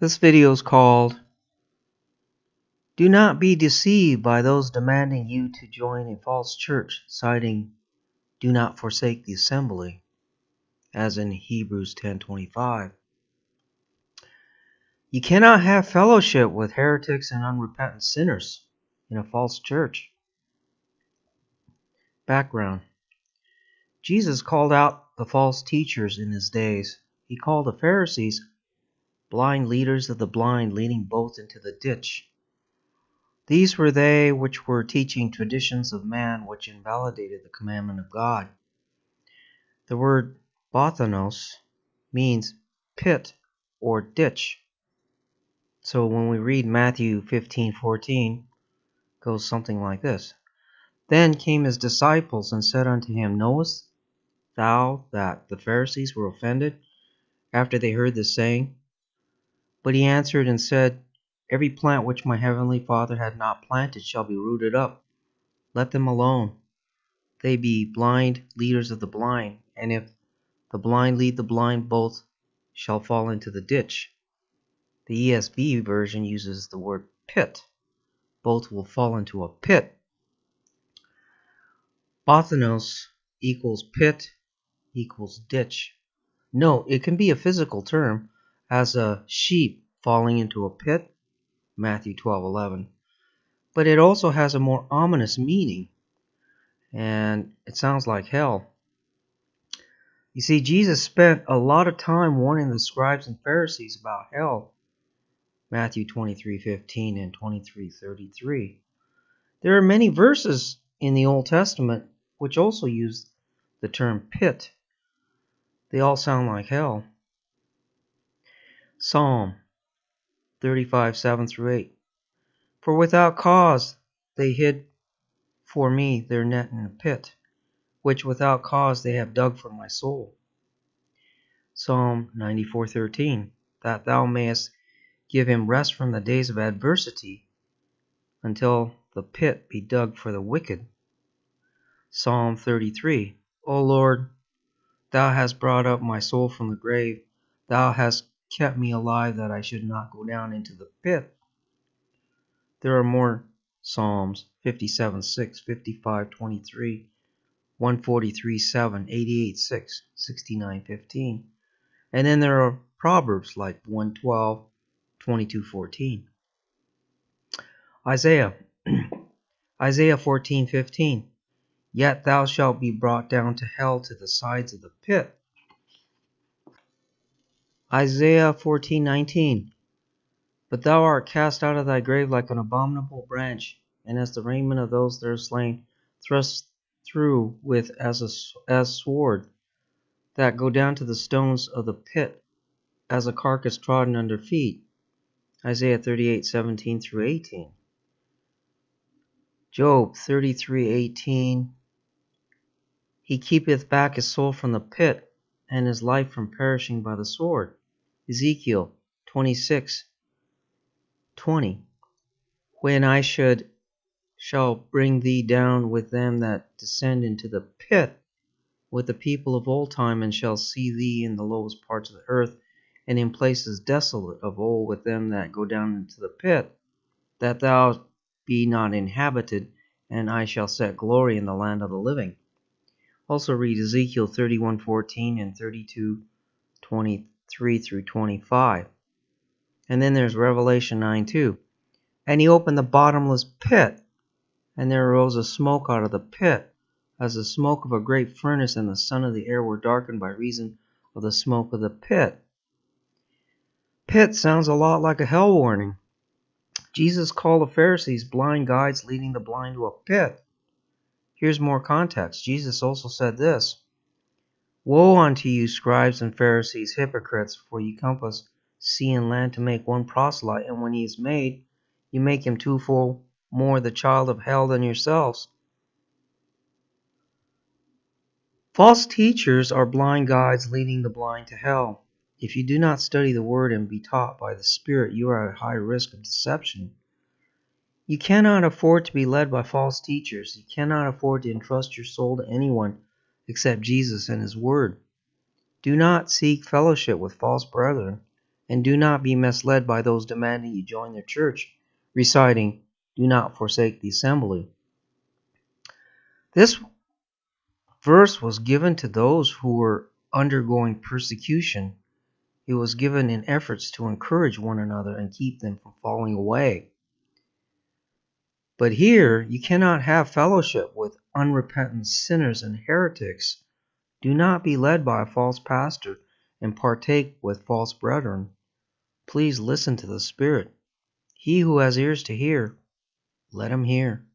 This video is called Do Not Be Deceived by Those Demanding You to Join a False Church, citing Do Not Forsake the Assembly, as in Hebrews 10:25. You cannot have fellowship with heretics and unrepentant sinners in a false church. Background: Jesus called out the false teachers in his days. He called the Pharisees blind leaders of the blind, leading both into the ditch. These were they which were teaching traditions of man, which invalidated the commandment of God. The word bathanos means pit or ditch. So when we read Matthew 15:14, it goes something like this. Then came his disciples and said unto him, Knowest thou that the Pharisees were offended after they heard this saying? But he answered and said, Every plant which my heavenly Father had not planted shall be rooted up. Let them alone. They be blind leaders of the blind, and if the blind lead the blind, both shall fall into the ditch. The ESV version uses the word pit. Both will fall into a pit. Bathanos equals pit equals ditch. Note, it can be a physical term, as a sheep falling into a pit, Matthew 12:11. But it also has a more ominous meaning, and it sounds like hell. You see, Jesus spent a lot of time warning the scribes and Pharisees about hell, Matthew 23:15 and 23:33. There are many verses in the Old Testament which also use the term pit. They all sound like hell. Psalm 35:7-8. For without cause they hid for me their net in a pit, which without cause they have dug for my soul. Psalm 94:13. That thou mayest give him rest from the days of adversity, until the pit be dug for the wicked. Psalm 33. O Lord, thou hast brought up my soul from the grave. Thou hast kept me alive that I should not go down into the pit. There are more Psalms: 57:6, 55:23, 143:7, 88:6, 69:15. And then there are Proverbs like 112, 22:14. Isaiah 14:15. Yet thou shalt be brought down to hell, to the sides of the pit. Isaiah 14:19. But thou art cast out of thy grave like an abominable branch, and as the raiment of those that are slain, thrust through with as sword, that go down to the stones of the pit, as a carcass trodden under feet. Isaiah 38:17-18. Job 33:18. He keepeth back his soul from the pit, and his life from perishing by the sword. Ezekiel 26:20. When I shall bring thee down with them that descend into the pit, with the people of old time, and shall see thee in the lowest parts of the earth, and in places desolate of old, with them that go down into the pit, that thou be not inhabited, and I shall set glory in the land of the living. Also read Ezekiel 31:14 and 32:23-25. And then there's Revelation 9:2. And he opened the bottomless pit, and there arose a smoke out of the pit, as the smoke of a great furnace, and the sun of the air were darkened by reason of the smoke of the pit. Pit sounds a lot like a hell warning. Jesus called the Pharisees blind guides leading the blind to a pit. Here's more context. Jesus also said this: Woe unto you, scribes and Pharisees, hypocrites, for ye compass sea and land to make one proselyte, and when he is made, you make him twofold more the child of hell than yourselves. False teachers are blind guides leading the blind to hell. If you do not study the Word and be taught by the Spirit, you are at high risk of deception. You cannot afford to be led by false teachers. You cannot afford to entrust your soul to anyone except Jesus and His Word. Do not seek fellowship with false brethren And do not be misled by those demanding you join their church, reciting, "Do not forsake the assembly." This verse was given to those who were undergoing persecution. It was given in efforts to encourage one another and keep them from falling away. But here, you cannot have fellowship with unrepentant sinners and heretics. Do not be led by a false pastor and partake with false brethren. Please listen to the Spirit. He who has ears to hear, let him hear.